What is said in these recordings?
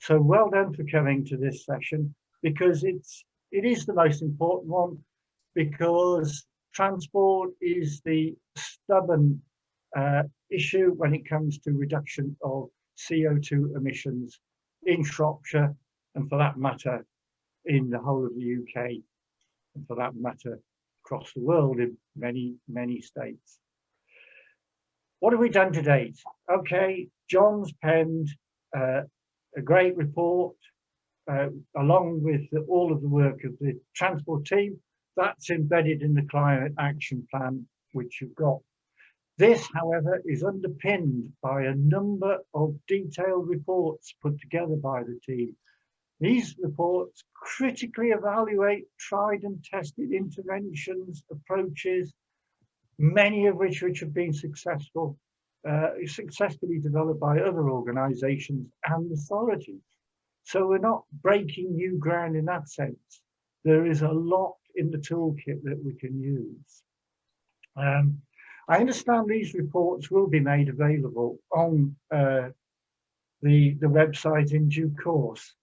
So well done for coming to this session, because it is the most important one, because transport is the stubborn issue when it comes to reduction of CO2 emissions in Shropshire, and for that matter in the whole of the UK, and for that matter across the world in many, many states. What have we done to date? Okay, John's penned a great report along with all of the work of the transport team. That's embedded in the climate action plan which you've got. This, however, is underpinned by a number of detailed reports put together by the team. These reports critically evaluate tried and tested interventions, approaches, many of which have been successfully developed by other organisations and authorities. So we're not breaking new ground in that sense. There is a lot in the toolkit that we can use. I understand these reports will be made available on the website in due course.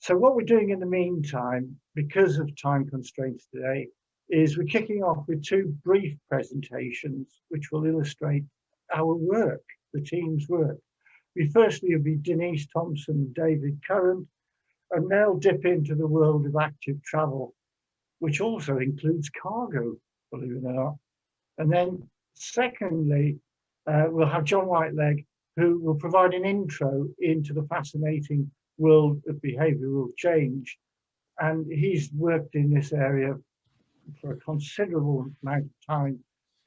So what we're doing in the meantime, because of time constraints today, is we're kicking off with two brief presentations which will illustrate our work, the team's work. Firstly, will be Denise Thompson and David Curran, and they'll dip into the world of active travel, which also includes cargo, believe it or not. And then secondly, we'll have John Whiteleg, who will provide an intro into the fascinating world of behavioural change. And he's worked in this area for a considerable amount of time.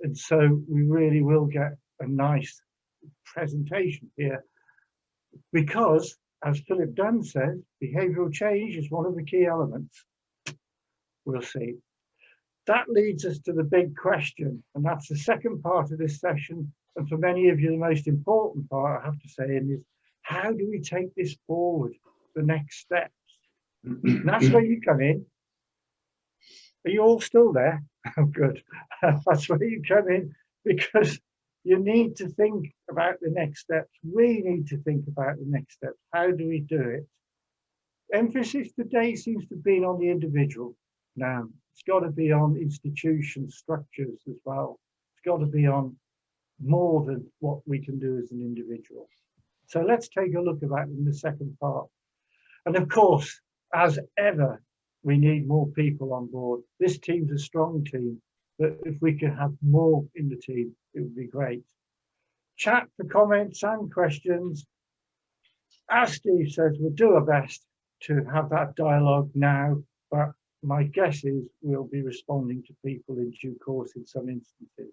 And so we really will get a nice presentation here, because, as Philip Dunn says, behavioural change is one of the key elements. We'll see. That leads us to the big question, and that's the second part of this session. And for many of you, the most important part, I have to say, is how do we take this forward, the next steps? And that's where you come in. Are you all still there? Oh, good. That's where you come in, because you need to think about the next steps. We need to think about the next steps. How do we do it? Emphasis today seems to be on the individual. Now, it's got to be on institutions, structures as well. It's got to be on more than what we can do as an individual. So let's take a look at that in the second part. And of course, as ever, we need more people on board. This team's a strong team, but if we can have more in the team, it would be great. Chat for comments and questions. As Steve says, we'll do our best to have that dialogue now, but my guess is we'll be responding to people in due course in some instances.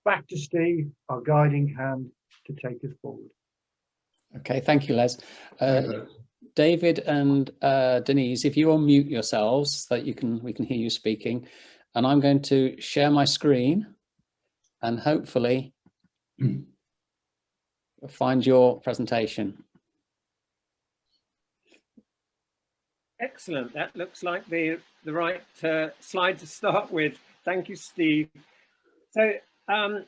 Back to Steve, our guiding hand, to take us forward. Okay, thank you, Les. David and Denise, if you unmute yourselves so that we can hear you speaking, and I'm going to share my screen and hopefully find your presentation. Excellent. That looks like the right slide to start with. Thank you, Steve. So I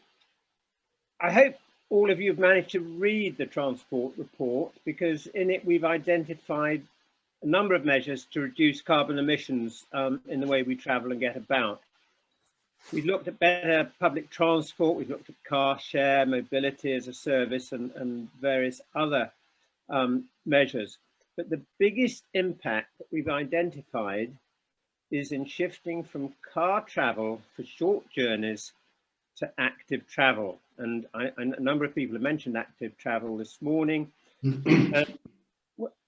hope all of you have managed to read the transport report, because in it we've identified a number of measures to reduce carbon emissions in the way we travel and get about. We've looked at better public transport, we've looked at car share, mobility as a service, and various other measures. But the biggest impact that we've identified is in shifting from car travel for short journeys to active travel. And a number of people have mentioned active travel this morning.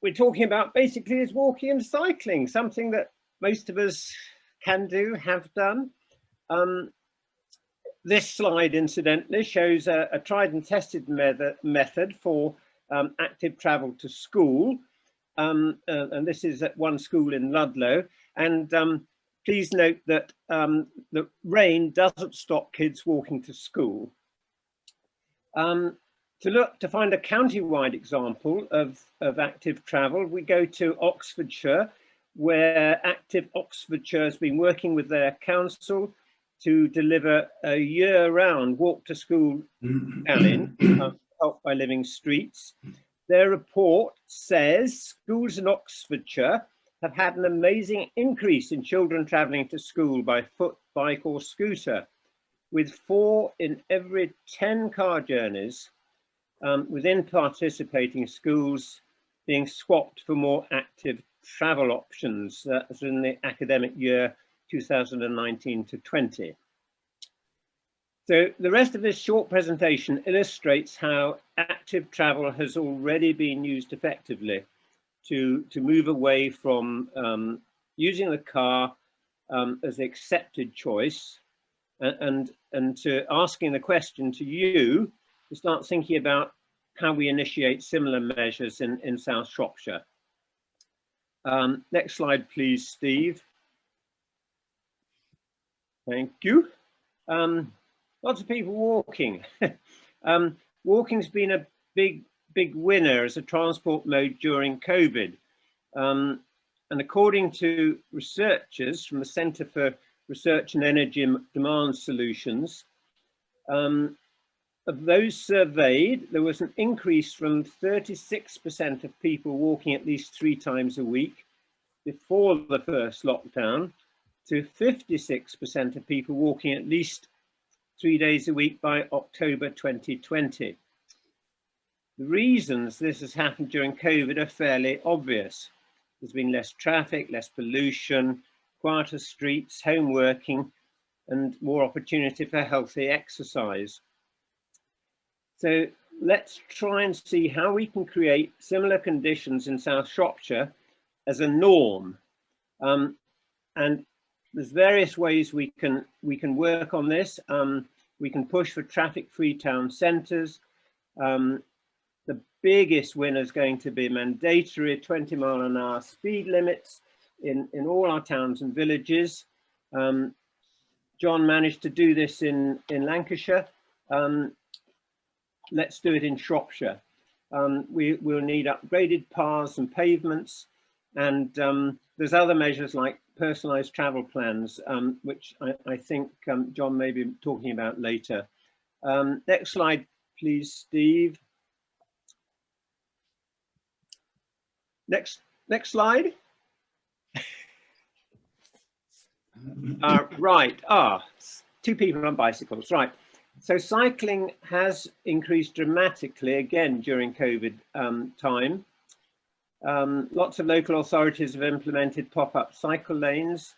We're talking about basically is walking and cycling, something that most of us can do, have done. This slide, incidentally, shows a tried and tested method for active travel to school. And this is at one school in Ludlow. And please note that the rain doesn't stop kids walking to school. To find a county-wide example of active travel, we go to Oxfordshire, where Active Oxfordshire has been working with their council to deliver a year-round walk to school challenge, Help by Living Streets. Their report says schools in Oxfordshire have had an amazing increase in children travelling to school by foot, bike or scooter, with 4 in every 10 car journeys within participating schools being swapped for more active travel options as in the academic year 2019 to 20. So the rest of this short presentation illustrates how active travel has already been used effectively to move away from using the car as the accepted choice and to asking the question to you to start thinking about how we initiate similar measures in South Shropshire. Next slide, please, Steve. Thank you. Lots of people walking. Walking's been a big winner as a transport mode during COVID. And according to researchers from the Centre for Research and Energy Demand Solutions, of those surveyed, there was an increase from 36% of people walking at least 3 times a week before the first lockdown to 56% of people walking at least 3 days a week by October 2020. The reasons this has happened during COVID are fairly obvious. There's been less traffic, less pollution, quieter streets, home working, and more opportunity for healthy exercise. So let's try and see how we can create similar conditions in South Shropshire as a norm. And there's various ways we can work on this. We can push for traffic-free town centres. The biggest winner is going to be mandatory 20-mile-an-hour speed limits in all our towns and villages. John managed to do this in Lancashire. Let's do it in Shropshire. We'll need upgraded paths and pavements, and there's other measures like personalised travel plans, which I think John may be talking about later. Next slide, please, Steve. Next slide. Right, 2 people on bicycles, right. So cycling has increased dramatically again during COVID time. Lots of local authorities have implemented pop-up cycle lanes,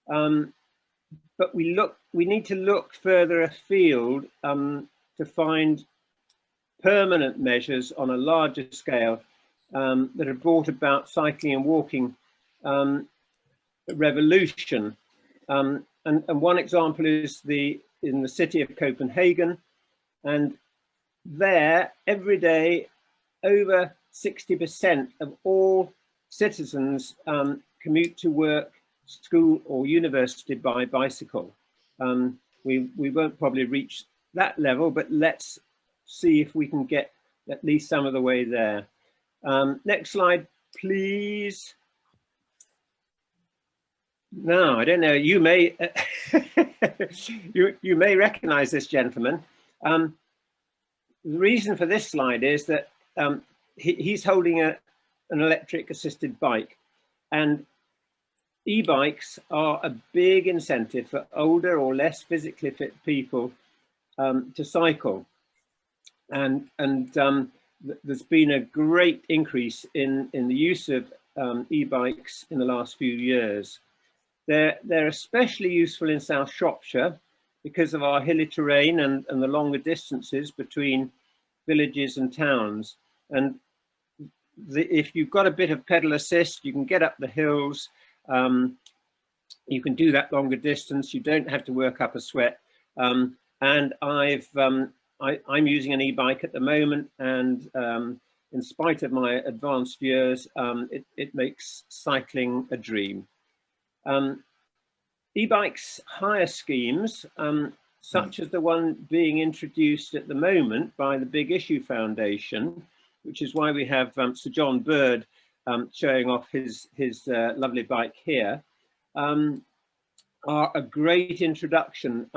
but we need to look further afield to find permanent measures on a larger scale that have brought about cycling and walking revolution. And one example is in the city of Copenhagen, and there every day over 60% of all citizens commute to work, school or university by bicycle. We won't probably reach that level, but let's see if we can get at least some of the way there. Next slide, please. Now, I don't know, you may you may recognize this gentleman. The reason for this slide is that he's holding an electric assisted bike, and e-bikes are a big incentive for older or less physically fit people to cycle. And there's been a great increase in the use of e-bikes in the last few years. They're especially useful in South Shropshire because of our hilly terrain and the longer distances between villages and towns. And if you've got a bit of pedal assist, you can get up the hills. You can do that longer distance. You don't have to work up a sweat. And I'm using an e-bike at the moment, and in spite of my advanced years, it makes cycling a dream. E-bikes hire schemes, such as the one being introduced at the moment by the Big Issue Foundation, which is why we have Sir John Bird showing off his lovely bike here, are a great introduction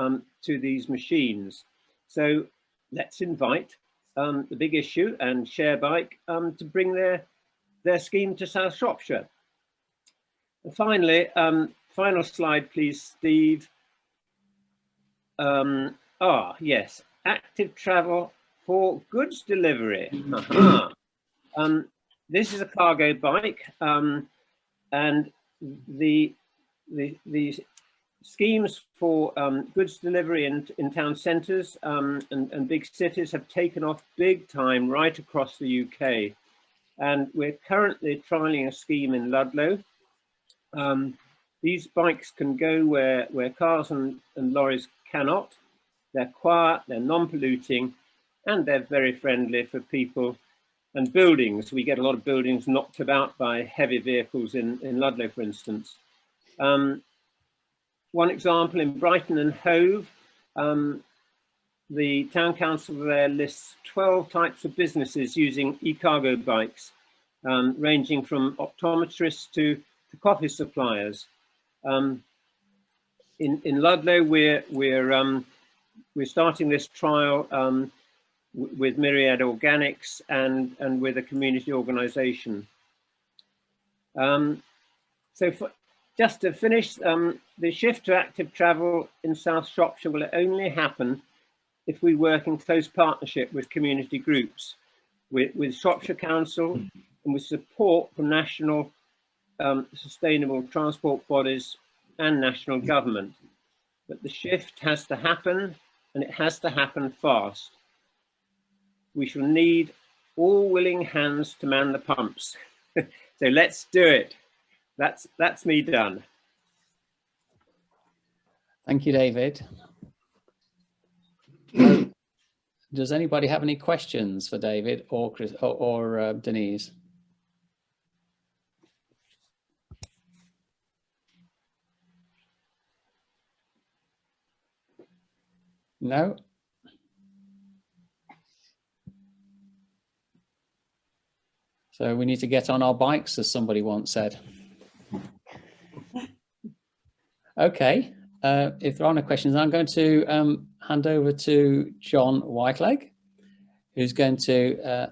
to these machines. So let's invite the big issue, and Sharebike to bring their scheme to South Shropshire. And finally, final slide, please, Steve. Yes, active travel for goods delivery. This is a cargo bike, and the schemes for goods delivery in town centres and big cities have taken off big time right across the UK. And we're currently trialling a scheme in Ludlow. These bikes can go where cars and lorries cannot. They're quiet, they're non-polluting, and they're very friendly for people and buildings. We get a lot of buildings knocked about by heavy vehicles in Ludlow, for instance. One example, in Brighton and Hove, the town council there lists 12 types of businesses using e-cargo bikes, ranging from optometrists to coffee suppliers. In Ludlow, we're starting this trial with Myriad Organics and with a community organisation. Just to finish, the shift to active travel in South Shropshire will only happen if we work in close partnership with community groups, with Shropshire Council, and with support from national sustainable transport bodies and national government. But the shift has to happen, and it has to happen fast. We shall need all willing hands to man the pumps. So let's do it. That's me done. Thank you, David. Does anybody have any questions for David or Chris or Denise? No? So we need to get on our bikes, as somebody once said. Okay, if there are no questions, I'm going to hand over to John Whiteleg, who's going to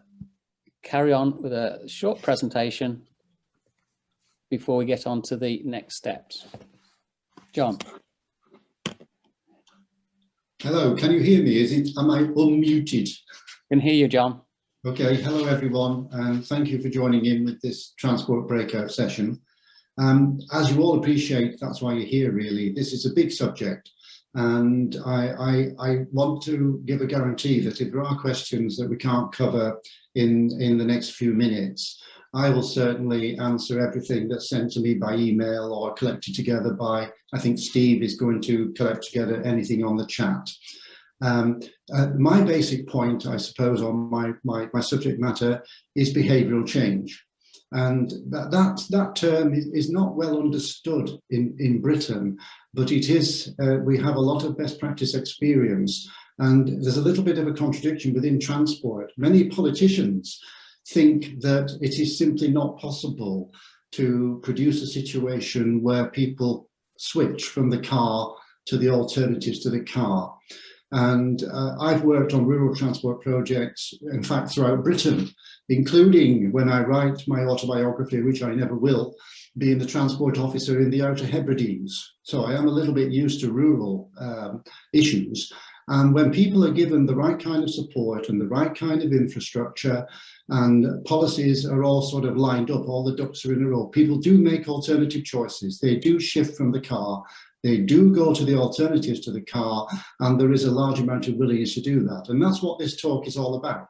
carry on with a short presentation before we get on to the next steps. John. Hello, can you hear me? Am I unmuted? Can hear you, John. Okay, hello everyone, and thank you for joining in with this transport breakout session. As you all appreciate, that's why you're here really. This is a big subject, and I want to give a guarantee that if there are questions that we can't cover in the next few minutes, I will certainly answer everything that's sent to me by email or collected together by, I think Steve is going to collect together anything on the chat. My basic point, I suppose, on my subject matter is behavioural change. And that term is not well understood in Britain, but it is, we have a lot of best practice experience, and there's a little bit of a contradiction within transport. Many politicians think that it is simply not possible to produce a situation where people switch from the car to the alternatives to the car. And I've worked on rural transport projects, in fact, throughout Britain, including when I write my autobiography, which I never will, being the transport officer in the Outer Hebrides. So I am a little bit used to rural issues. And when people are given the right kind of support and the right kind of infrastructure and policies are all sort of lined up, all the ducks are in a row, people do make alternative choices. They do shift from the car. They do go to the alternatives to the car, and there is a large amount of willingness to do that. And that's what this talk is all about.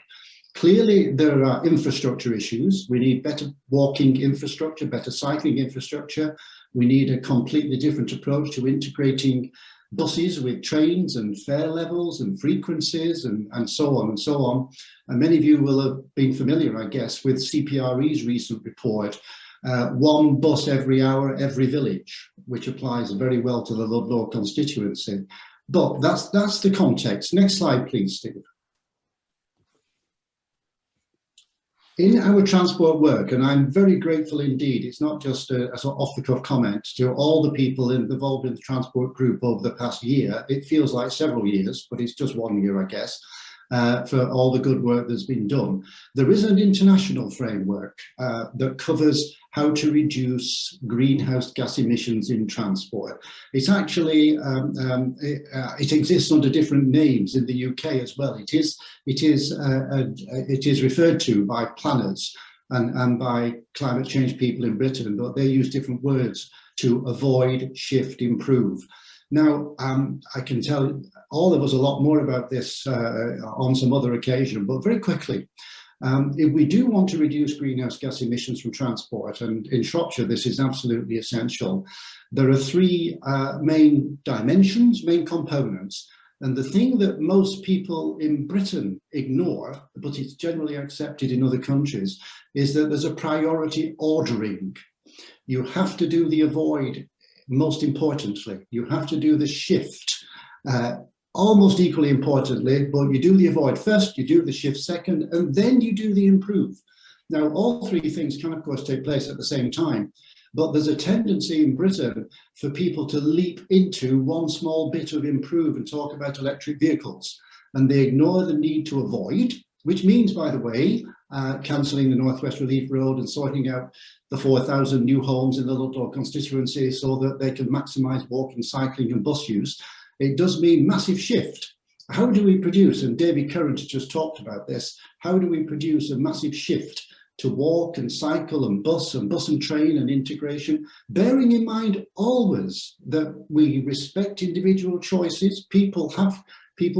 Clearly, there are infrastructure issues. We need better walking infrastructure, better cycling infrastructure. We need a completely different approach to integrating buses with trains and fare levels and frequencies and so on and so on. And many of you will have been familiar, I guess, with CPRE's recent report, one bus every hour, every village, which applies very well to the Ludlow constituency. But that's the context. Next slide, please, Steve. In our transport work, and I'm very grateful indeed, it's not just a sort of off-the-cuff comment, to all the people involved in the transport group over the past year. It feels like several years, but it's just 1 year, I guess. for all the good work that's been done. There is an international framework that covers how to reduce greenhouse gas emissions in transport. It's actually, it exists under different names in the UK as well. It is referred to by planners and by climate change people in Britain, but they use different words to avoid, shift, improve. Now, I can tell all of us a lot more about this on some other occasion, but very quickly, if we do want to reduce greenhouse gas emissions from transport, and in Shropshire this is absolutely essential, there are three main dimensions, main components. And the thing that most people in Britain ignore, but it's generally accepted in other countries, is that there's a priority ordering. You have to do the avoid, most importantly. You have to do the shift, almost equally importantly, but you do the avoid first, you do the shift second, and then you do the improve. Now, all three things can, of course, take place at the same time. But there's a tendency in Britain for people to leap into one small bit of improve and talk about electric vehicles. And they ignore the need to avoid, which means, by the way, cancelling the North West Relief Road and sorting out the 4,000 new homes in the Ludlow constituency so that they can maximise walking, cycling and bus use. It does mean massive shift. How do we produce, and David Currant just talked about this, how do we produce a massive shift to walk and cycle and bus and train and integration, bearing in mind always that we respect individual choices. People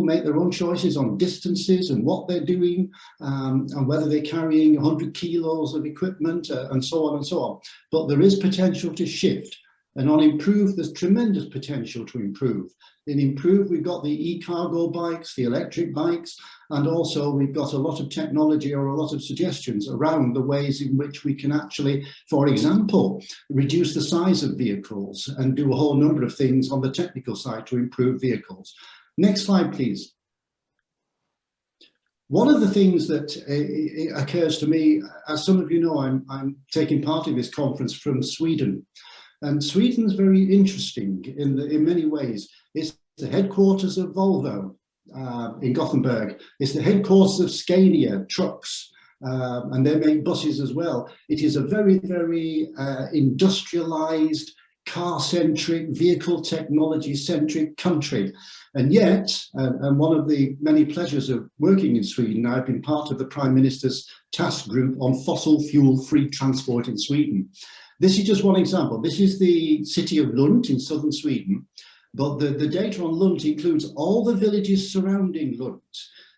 make their own choices on distances and what they're doing, and whether they're carrying 100 kilos of equipment and so on and so on. But there is potential to shift. And on improve, there's tremendous potential to improve. In improve, we've got the e-cargo bikes, the electric bikes, and also we've got a lot of technology or a lot of suggestions around the ways in which we can actually, for example, reduce the size of vehicles and do a whole number of things on the technical side to improve vehicles. Next slide, please. One of the things that occurs to me, as some of you know, I'm taking part in this conference from Sweden. And Sweden's very interesting in many ways. It's the headquarters of Volvo in Gothenburg. It's the headquarters of Scania trucks, and they make buses as well. It is a very, very industrialized, car-centric, vehicle technology-centric country. And yet, and one of the many pleasures of working in Sweden, I've been part of the Prime Minister's task group on fossil fuel-free transport in Sweden. This is just one example. This is the city of Lund in southern Sweden, but the data on Lund includes all the villages surrounding Lund.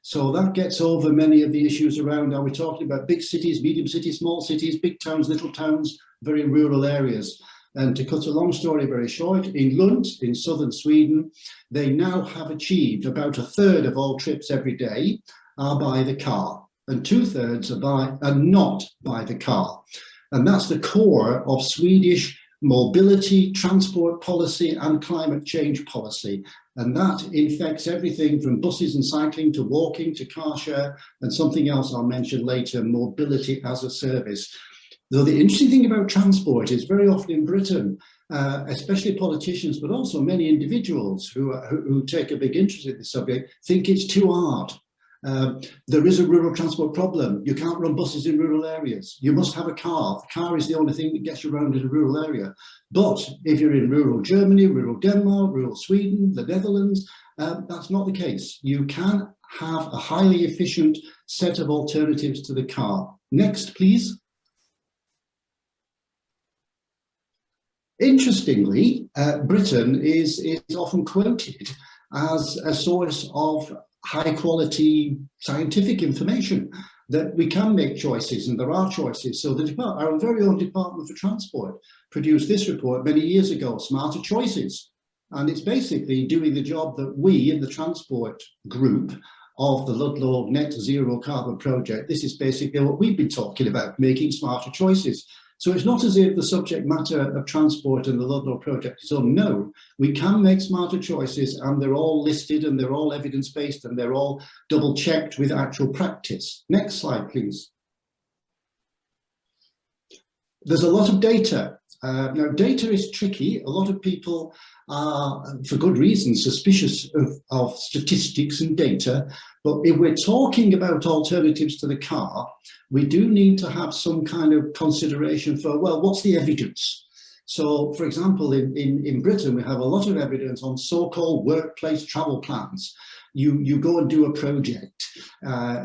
So that gets over many of the issues around, are we talking about big cities, medium cities, small cities, big towns, little towns, very rural areas. And to cut a long story very short, in Lund, in southern Sweden, they now have achieved about a third of all trips every day are by the car, and 2/3 are not by the car. And that's the core of Swedish mobility, transport policy and climate change policy. And that infects everything from buses and cycling to walking to car share and something else I'll mention later, mobility as a service. Though the interesting thing about transport is very often in Britain, especially politicians, but also many individuals who take a big interest in this subject, think it's too hard. There is a rural transport problem. You can't run buses in rural areas. You must have a car. The car is the only thing that gets you around in a rural area. But if you're in rural Germany, rural Denmark, rural Sweden, the Netherlands, that's not the case. You can have a highly efficient set of alternatives to the car. Next, please. Interestingly, Britain is often quoted as a source of high quality scientific information, that we can make choices and there are choices. So our very own Department for Transport produced this report many years ago, Smarter Choices. And it's basically doing the job that we in the transport group of the Ludlow Net Zero Carbon Project, this is basically what we've been talking about, making smarter choices. So it's not as if the subject matter of transport and the Ludlow project is unknown. We can make smarter choices and they're all listed and they're all evidence-based and they're all double-checked with actual practice. Next slide, please. There's a lot of data Now, data is tricky. A lot of people are, for good reason, suspicious of statistics and data. But if we're talking about alternatives to the car, we do need to have some kind of consideration for, well, what's the evidence? So, for example, in Britain, we have a lot of evidence on so-called workplace travel plans. You go and do a project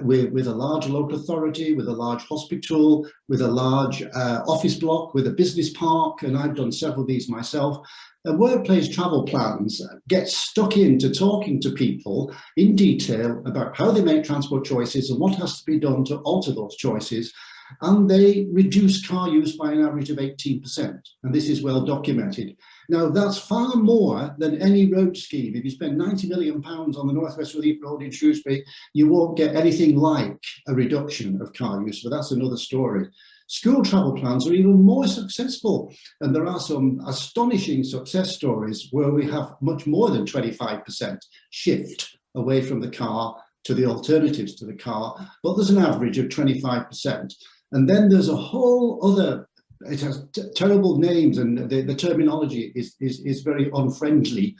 with a large local authority, with a large hospital, with a large office block, with a business park, and I've done several of these myself. And workplace travel plans get stuck into talking to people in detail about how they make transport choices and what has to be done to alter those choices. And they reduce car use by an average of 18%. And this is well documented. Now, that's far more than any road scheme. If you spend £90 million on the North West Relief Road in Shrewsbury, you won't get anything like a reduction of car use, but that's another story. School travel plans are even more successful. And there are some astonishing success stories where we have much more than 25% shift away from the car to the alternatives to the car, but there's an average of 25%. And then there's a whole other, it has terrible names, and the terminology is very unfriendly.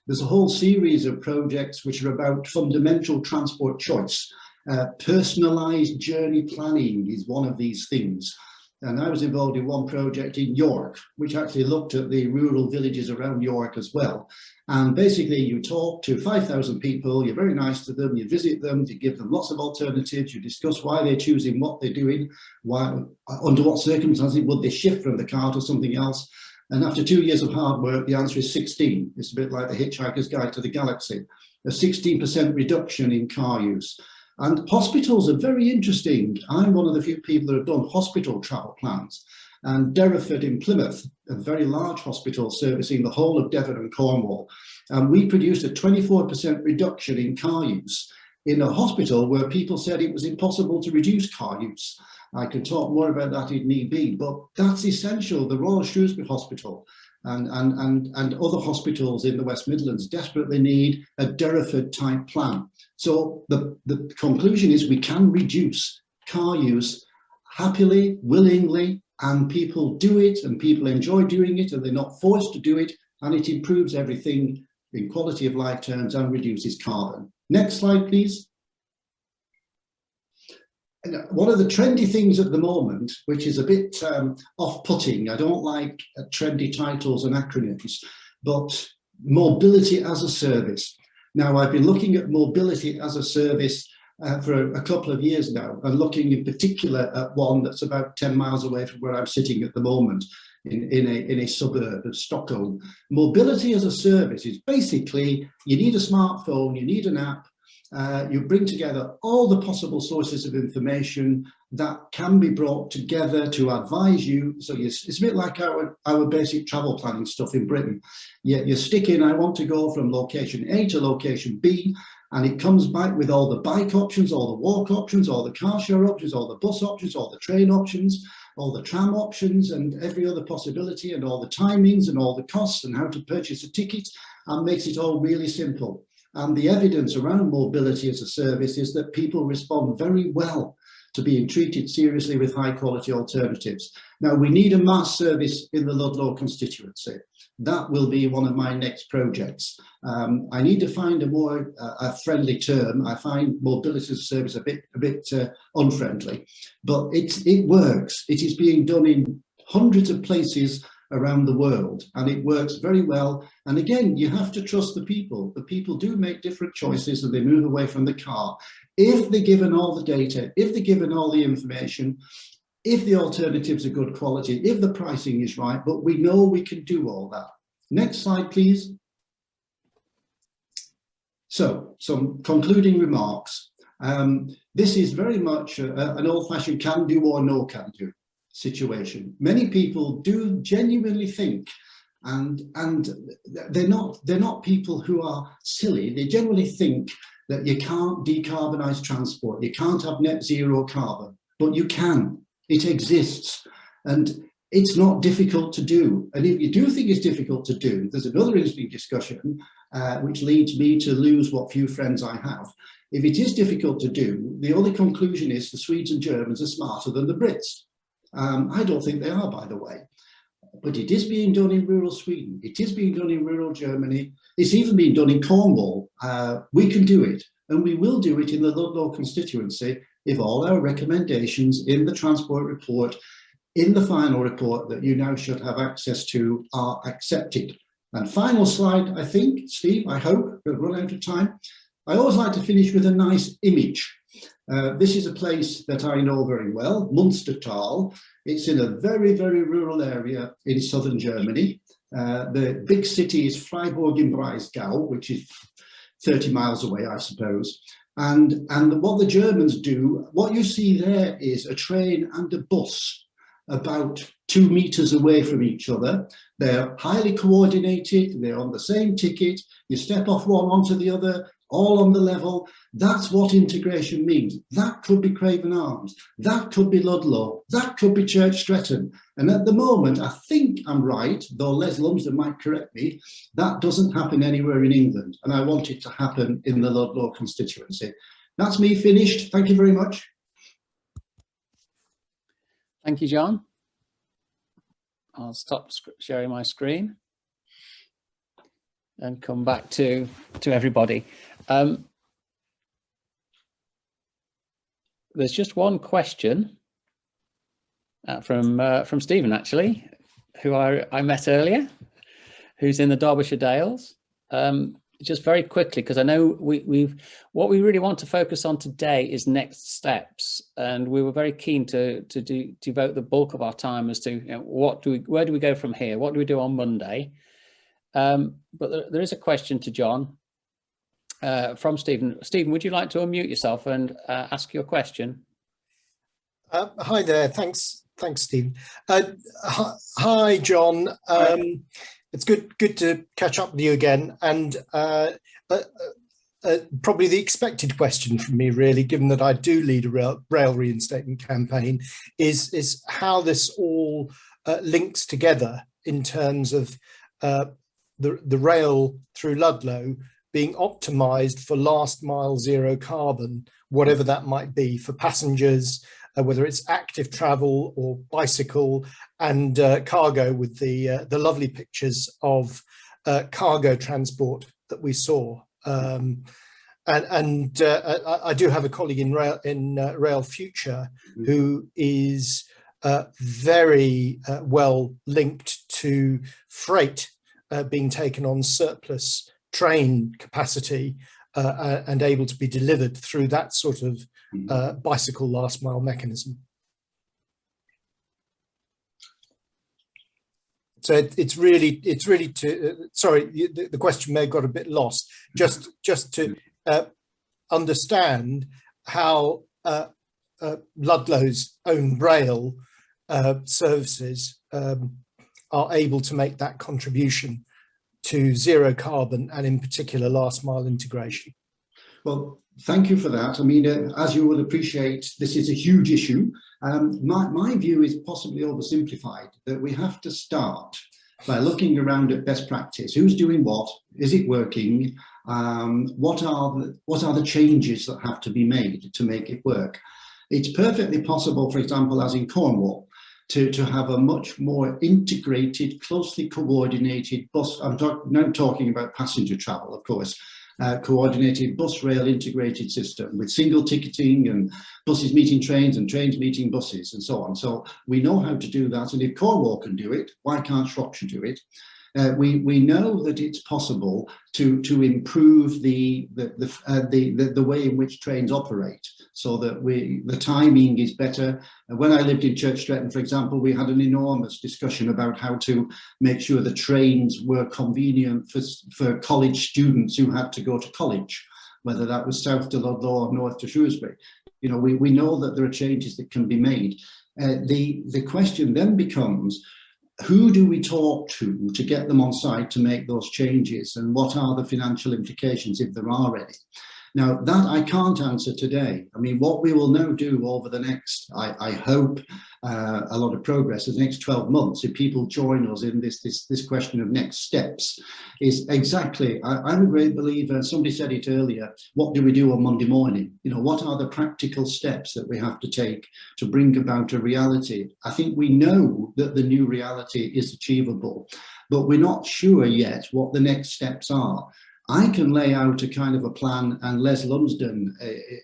There's a whole series of projects which are about fundamental transport choice. Personalised journey planning is one of these things. And I was involved in one project in York, which actually looked at the rural villages around York as well. And basically you talk to 5,000 people, you're very nice to them, you visit them, you give them lots of alternatives, you discuss why they're choosing what they're doing, why, under what circumstances would they shift from the car to something else. And after 2 years of hard work, the answer is 16. It's a bit like the Hitchhiker's Guide to the Galaxy, a 16% reduction in car use. And hospitals are very interesting. I'm one of the few people that have done hospital travel plans. And Derriford in Plymouth, a very large hospital servicing the whole of Devon and Cornwall. And we produced a 24% reduction in car use in a hospital where people said it was impossible to reduce car use. I can talk more about that if need be, but that's essential. The Royal Shrewsbury Hospital and other hospitals in the West Midlands desperately need a Derriford type plan. So the conclusion is we can reduce car use happily, willingly, and people do it and people enjoy doing it and they're not forced to do it, and it improves everything in quality of life terms and reduces carbon. Next slide, please. One of the trendy things at the moment, which is a bit off-putting, I don't like trendy titles and acronyms, but mobility as a service. Now, I've been looking at mobility as a service for a couple of years now, and looking in particular at one that's about 10 miles away from where I'm sitting at the moment, in a suburb of Stockholm. Mobility as a service is basically, you need a smartphone, you need an app, you bring together all the possible sources of information that can be brought together to advise you. So it's a bit like our basic travel planning stuff in Britain. You stick in, I want to go from location A to location B, and it comes back with all the bike options, all the walk options, all the car share options, all the bus options, all the train options, all the tram options, and every other possibility, and all the timings and all the costs and how to purchase a ticket, and makes it all really simple. And the evidence around mobility as a service is that people respond very well to being treated seriously with high quality alternatives. Now, we need a mass service in the Ludlow constituency. That will be one of my next projects. I need to find a more friendly term. I find mobility as a service a bit unfriendly, but it works. It is being done in hundreds of places around the world, and it works very well. And again, you have to trust the people. The people do make different choices and they move away from the car. If they're given all the data, if they're given all the information, if the alternatives are good quality, if the pricing is right, but we know we can do all that. Next slide, please. So, some concluding remarks. This is very much an old-fashioned can do or no can do situation. Many people do genuinely think, and they're not people who are silly. They generally think that you can't decarbonize transport, you can't have net zero carbon, but you can. It exists, and it's not difficult to do. And if you do think it's difficult to do, there's another interesting discussion which leads me to lose what few friends I have. If it is difficult to do, the only conclusion is the Swedes and Germans are smarter than the Brits. I don't think they are, by the way. but it is being done in rural Sweden. It is being done in rural Germany. It's even being done in Cornwall. We can do it, and we will do it in the Ludlow constituency if all our recommendations in the transport report, in the final report that you now should have access to, are accepted. And final slide, I think, Steve, I hope, we've run out of time. I always like to finish with a nice image. This is a place that I know very well, Munstertal. It's in a very, very rural area in southern Germany. The big city is Freiburg im Breisgau, which is 30 miles away, I suppose. And what the Germans do, what you see there is a train and a bus about 2 meters away from each other. They're highly coordinated, they're on the same ticket, you step off one onto the other, all on the level. That's what integration means. That could be Craven Arms, that could be Ludlow, that could be Church Stretton. And at the moment, I think I'm right, though Les Lumsden might correct me, that doesn't happen anywhere in England. And I want it to happen in the Ludlow constituency. That's me finished. Thank you very much. Thank you, John. I'll stop sharing my screen and come back to everybody. There's just one question from Stephen, actually, who I met earlier, who's in the Derbyshire Dales. Just very quickly, because I know what we really want to focus on today is next steps, and we were very keen to devote the bulk of our time as to where do we go from here, what do we do on Monday. But there is a question to John from Stephen. Stephen, would you like to unmute yourself and ask your question? Hi there. Thanks, Steve. Hi, John. It's good to catch up with you again. And probably the expected question from me, really, given that I do lead a rail reinstatement campaign, is how this all links together in terms of the rail through Ludlow being optimised for last mile zero carbon, whatever that might be, for passengers, whether it's active travel or bicycle, and cargo, with the lovely pictures of cargo transport that we saw. I do have a colleague in Rail Future who is very well linked to freight being taken on surplus train capacity and able to be delivered through that sort of bicycle last mile mechanism. So it's really to sorry, the question may have got a bit lost. Just to understand how Ludlow's own rail services are able to make that contribution to zero carbon, and in particular last mile integration. Well, thank you for that. I mean, as you will appreciate, this is a huge issue. My view is possibly oversimplified, that we have to start by looking around at best practice. Who's doing what? Is it working? What are the changes that have to be made to make it work? It's perfectly possible, for example, as in Cornwall, to have a much more integrated, closely coordinated bus. I'm now talking about passenger travel, of course. Coordinated bus rail integrated system with single ticketing and buses meeting trains and trains meeting buses and so on. So we know how to do that, and if Cornwall can do it, why can't Shropshire do it? We know that it's possible to improve the way in which trains operate, so that the timing is better. When I lived in Church Stretton, for example, we had an enormous discussion about how to make sure the trains were convenient for college students who had to go to college, whether that was south to Ludlow or north to Shrewsbury. You know, we know that there are changes that can be made. The question then becomes, who do we talk to get them on site to make those changes, and what are the financial implications if there are any? Now, that I can't answer today. I mean, what we will now do over the next, I hope, a lot of progress in the next 12 months, if people join us in this question of next steps, is exactly, I'm a great believer, somebody said it earlier, what do we do on Monday morning? You know, what are the practical steps that we have to take to bring about a reality? I think we know that the new reality is achievable, but we're not sure yet what the next steps are. I can lay out a kind of a plan, and Les Lumsden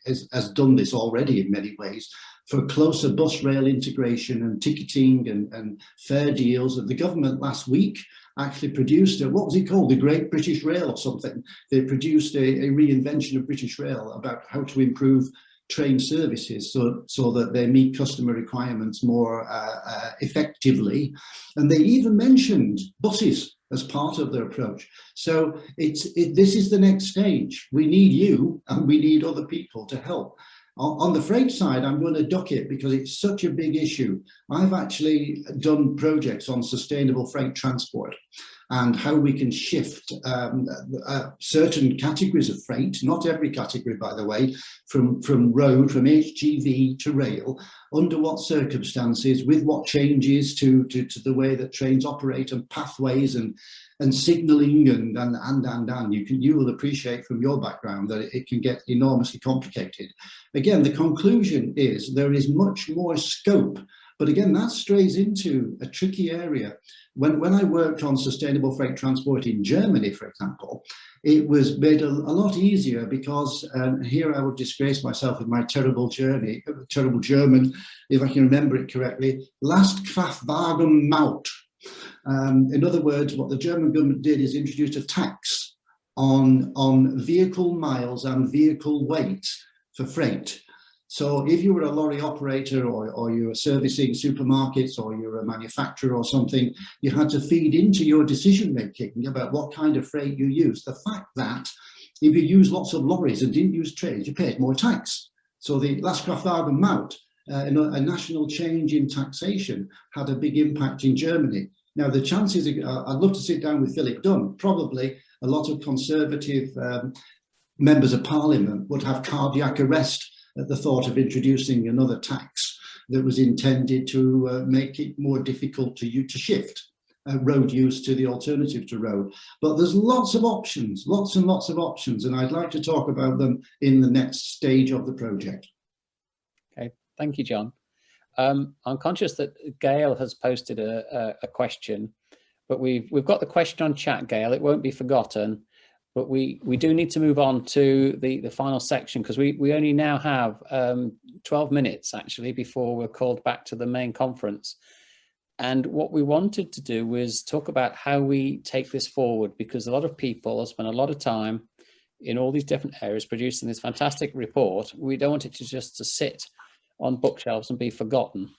has done this already in many ways, for closer bus rail integration and ticketing and fare deals. And the government last week actually produced what was it called? The Great British Rail or something. They produced a reinvention of British Rail about how to improve train services so that they meet customer requirements more effectively. And they even mentioned buses as part of their approach. So this is the next stage. We need you and we need other people to help. On the freight side, I'm going to duck it because it's such a big issue. I've actually done projects on sustainable freight transport and how we can shift certain categories of freight, not every category, by the way, from road, from HGV to rail, under what circumstances, with what changes to the way that trains operate and pathways and signalling and you will appreciate from your background that it can get enormously complicated. Again, the conclusion is there is much more scope, but again, that strays into a tricky area. When I worked on sustainable freight transport in Germany, for example, it was made a lot easier because here I would disgrace myself with my terrible journey, terrible German, if I can remember it correctly, Lastkraftwagen Maut. In other words, what the German government did is introduce a tax on vehicle miles and vehicle weight for freight. So if you were a lorry operator or you were servicing supermarkets or you're a manufacturer or something, you had to feed into your decision making about what kind of freight you use. The fact that if you use lots of lorries and didn't use trains, you paid more tax. So the Lastkraftwagen Maut, a national change in taxation, had a big impact in Germany. Now, the chances, I'd love to sit down with Philip Dunn. Probably a lot of Conservative members of Parliament would have cardiac arrest at the thought of introducing another tax that was intended to make it more difficult to shift road use to the alternative to road. But there's lots of options, lots and lots of options, and I'd like to talk about them in the next stage of the project. Okay, thank you, John. I'm conscious that Gail has posted a question, but we've got the question on chat, Gail. It won't be forgotten, but we do need to move on to the final section because we only now have 12 minutes actually before we're called back to the main conference. And what we wanted to do was talk about how we take this forward, because a lot of people have spent a lot of time in all these different areas producing this fantastic report. We don't want it to sit on bookshelves and be forgotten.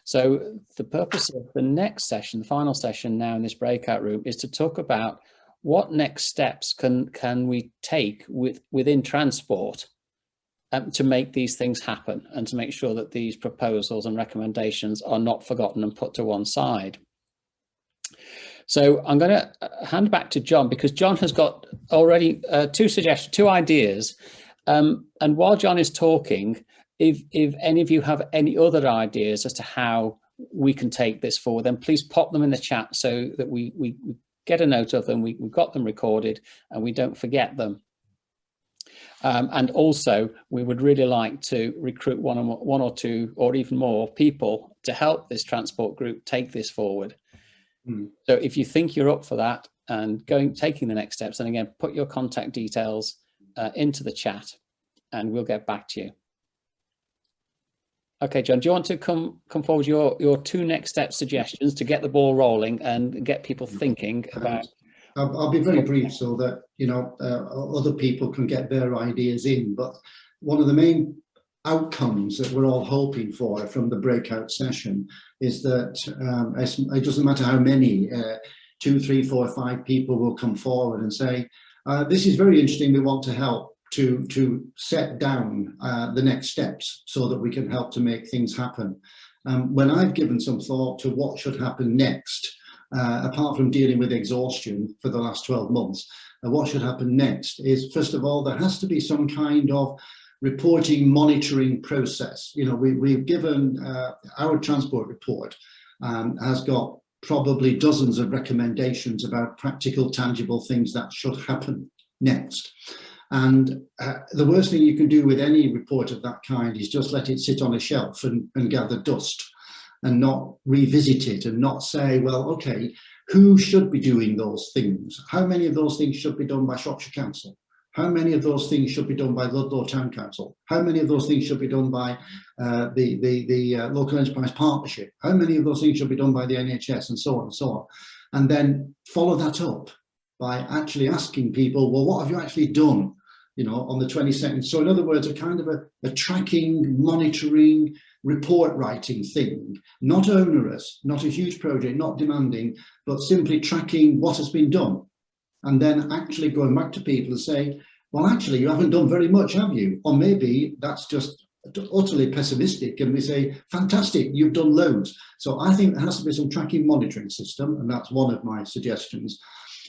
So the purpose of the next session, the final session now in this breakout room, is to talk about what next steps can we take within transport to make these things happen and to make sure that these proposals and recommendations are not forgotten and put to one side. So I'm going to hand back to John, because John has got already two ideas. And while John is talking, if any of you have any other ideas as to how we can take this forward, then please pop them in the chat so that we get a note of them, we've got them recorded and we don't forget them. And also, we would really like to recruit one or two or even more people to help this transport group take this forward. So if you think you're up for that and taking the next steps, then again, put your contact details into the chat and we'll get back to you. Okay, John, do you want to come forward your two next step suggestions to get the ball rolling and get people thinking about? I'll be very brief so that, other people can get their ideas in. But one of the main outcomes that we're all hoping for from the breakout session is that it doesn't matter how many, 2, 3, 4, 5 people will come forward and say, this is very interesting, we want to help to set down the next steps so that we can help to make things happen. When I've given some thought to what should happen next, apart from dealing with exhaustion for the last 12 months, what should happen next is, first of all, there has to be some kind of reporting monitoring process. You know, we've given our transport report has got probably dozens of recommendations about practical, tangible things that should happen next. And the worst thing you can do with any report of that kind is just let it sit on a shelf and gather dust, and not revisit it, and not say, well, okay, who should be doing those things? How many of those things should be done by Shropshire Council? How many of those things should be done by Ludlow Town Council? How many of those things should be done by the Local Enterprise Partnership? How many of those things should be done by the NHS, and so on and so on? And then follow that up by actually asking people, well, what have you actually done, you know, on the 22nd? So in other words, a kind of a tracking, monitoring, report writing thing, not onerous, not a huge project, not demanding, but simply tracking what has been done. And then actually going back to people and say, well, actually, you haven't done very much, have you? Or maybe that's just utterly pessimistic, and we say, fantastic, you've done loads. So I think there has to be some tracking monitoring system, and that's one of my suggestions.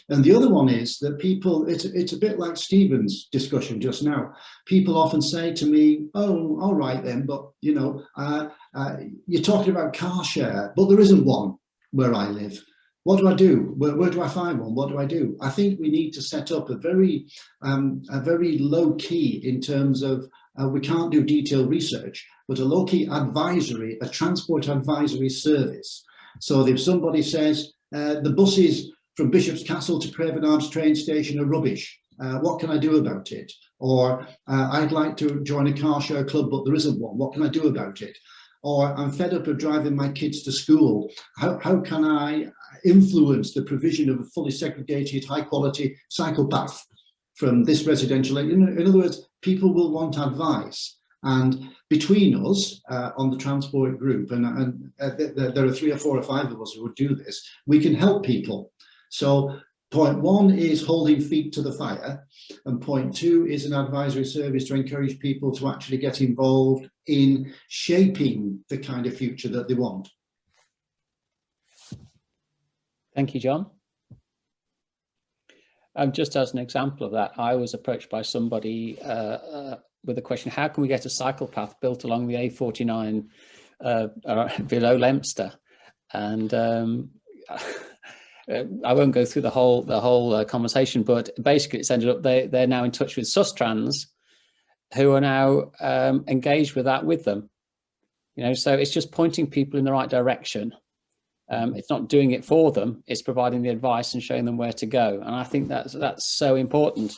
And the other one is that people, it's a bit like Stephen's discussion just now. People often say to me, oh, all right then, but you know, you're talking about car share, but there isn't one where I live. What do I do? Where do I find one? What do I do? I think we need to set up a very low key in terms of, we can't do detailed research, but a low key advisory, a transport advisory service. So that if somebody says the buses from Bishop's Castle to Craven Arms train station are rubbish, what can I do about it? Or I'd like to join a car share club, but there isn't one. What can I do about it? Or I'm fed up of driving my kids to school. How can I influence the provision of a fully segregated, high quality cycle path from this residential? In other words, people will want advice. And between us on the transport group, and there are 3 or 4 or 5 of us who would do this, we can help people. So point 1 is holding feet to the fire, and point 2 is an advisory service to encourage people to actually get involved in shaping the kind of future that they want. Thank you, John. Just as an example of that, I was approached by somebody with a question: how can we get a cycle path built along the A49 below Leominster? And I won't go through the whole conversation, but basically it's ended up they're now in touch with Sustrans, who are now engaged with that with them. You know, so it's just pointing people in the right direction. It's not doing it for them, it's providing the advice and showing them where to go. And I think that's so important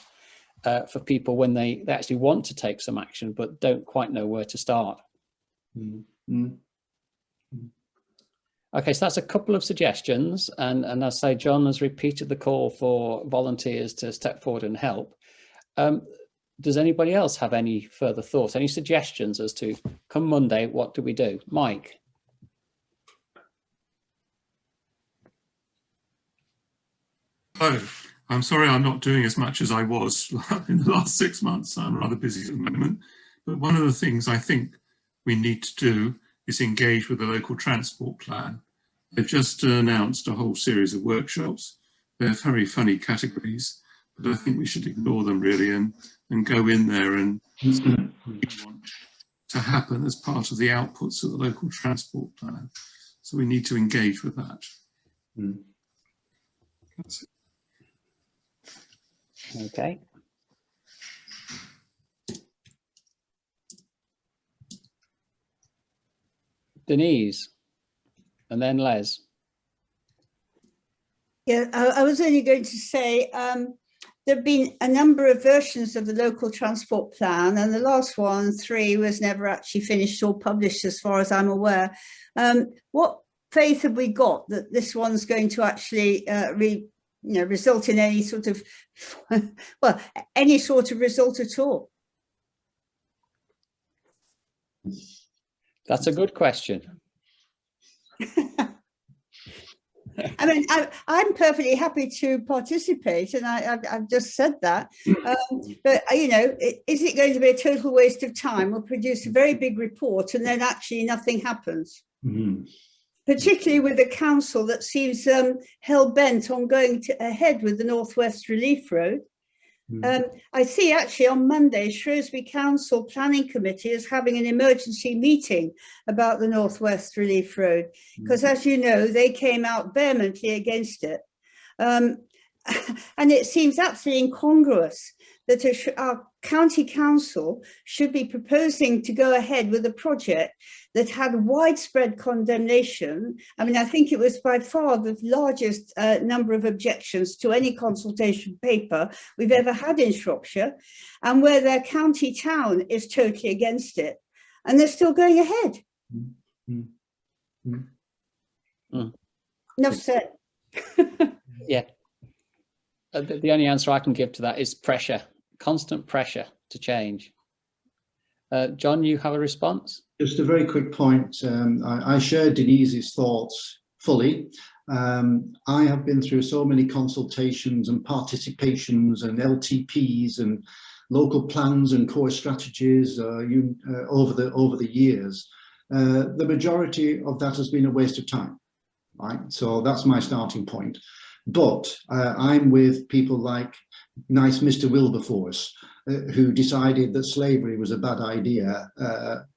for people when they actually want to take some action but don't quite know where to start. Mm-hmm. Okay, so that's a couple of suggestions, and as I say, John has repeated the call for volunteers to step forward and help. Does anybody else have any further thoughts, any suggestions as to, come Monday, what do we do? Mike? Hello. I'm sorry I'm not doing as much as I was in the last 6 months. I'm rather busy at the moment. But one of the things I think we need to do is engage with the local transport plan. They've just announced a whole series of workshops. They're very funny categories, but I think we should ignore them really and go in there and see what we want to happen as part of the outputs of the local transport plan. So we need to engage with that. That's it. Okay. Denise, and then Les. Yeah, I was only going to say there have been a number of versions of the local transport plan, and the last one, 3, was never actually finished or published as far as I'm aware. What faith have we got that this one's going to actually result in any sort of, well, any sort of result at all? That's a good question. I mean, I'm perfectly happy to participate, and I've just said that. But, you know, is it going to be a total waste of time? We'll produce a very big report and then actually nothing happens. Mm-hmm. particularly with a council that seems hell-bent on going ahead with the Northwest Relief Road. I see actually on Monday, Shrewsbury Council Planning Committee is having an emergency meeting about the Northwest Relief Road, because as you know, they came out vehemently against it. And it seems absolutely incongruous that our county council should be proposing to go ahead with a project that had widespread condemnation. I mean, I think it was by far the largest number of objections to any consultation paper we've ever had in Shropshire, and where their county town is totally against it, and they're still going ahead. Enough said. Yeah. The only answer I can give to that is pressure, constant pressure to change. John, you have a response? Just a very quick point. I share Denise's thoughts fully. I have been through so many consultations and participations and LTPs and local plans and core strategies over the years. The majority of that has been a waste of time, right? So that's my starting point. But I'm with people like nice Mr. Wilberforce, who decided that slavery was a bad idea.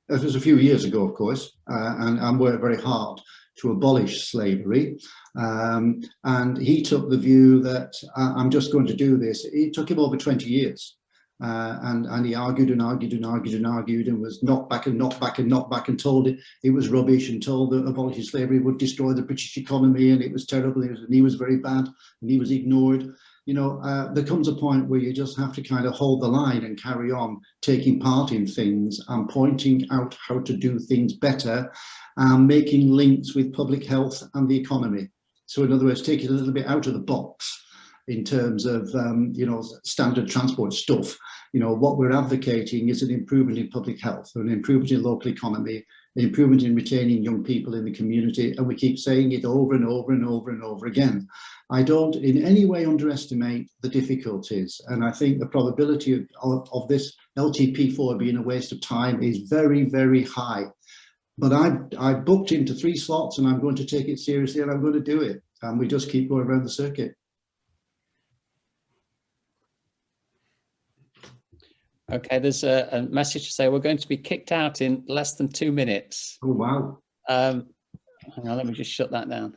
It was a few years ago, of course, and worked very hard to abolish slavery. And he took the view that I'm just going to do this. It took him over 20 years. And he argued and argued and argued and argued and was knocked back and knocked back and knocked back and told it was rubbish and told that abolishing slavery would destroy the British economy and it was terrible and he was very bad and he was ignored. You know, there comes a point where you just have to kind of hold the line and carry on taking part in things and pointing out how to do things better and making links with public health and the economy. So in other words, take it a little bit out of the box in terms of, you know, standard transport stuff. You know, what we're advocating is an improvement in public health, an improvement in local economy, an improvement in retaining young people in the community. And we keep saying it over and over and over and over again. I don't in any way underestimate the difficulties. And I think the probability of this LTP4 being a waste of time is very, very high. But I booked into 3 slots and I'm going to take it seriously and I'm going to do it. And we just keep going around the circuit. Okay, there's a message to say we're going to be kicked out in less than 2 minutes. Oh, wow. Hang on, let me just shut that down.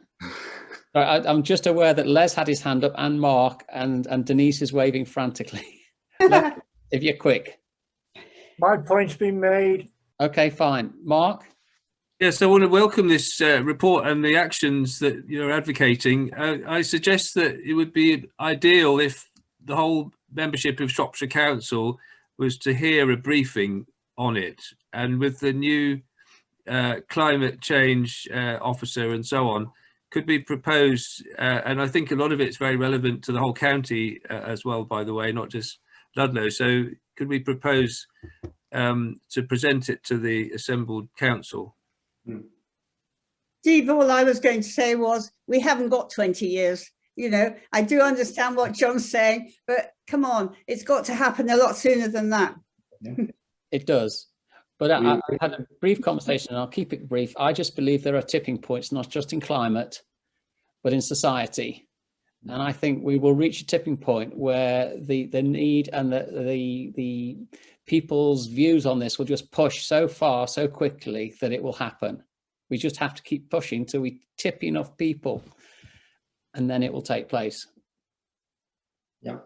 I'm just aware that Les had his hand up and Mark and Denise is waving frantically. Les, if you're quick. My point's been made. Okay, fine. Mark? Yes, I want to welcome this report and the actions that you're advocating. I suggest that it would be ideal if the whole membership of Shropshire Council was to hear a briefing on it, and with the new climate change officer and so on, could be proposed, and I think a lot of it's very relevant to the whole county as well, by the way, not just Ludlow. So could we propose to present it to the assembled council? Steve, all I was going to say was we haven't got 20 years. You know, I do understand what John's saying, but come on, it's got to happen a lot sooner than that. Yeah. It does. But I had a brief conversation and I'll keep it brief. I just believe there are tipping points, not just in climate, but in society. And I think we will reach a tipping point where the need and the people's views on this will just push so far, so quickly that it will happen. We just have to keep pushing till we tip enough people and then it will take place. Yeah.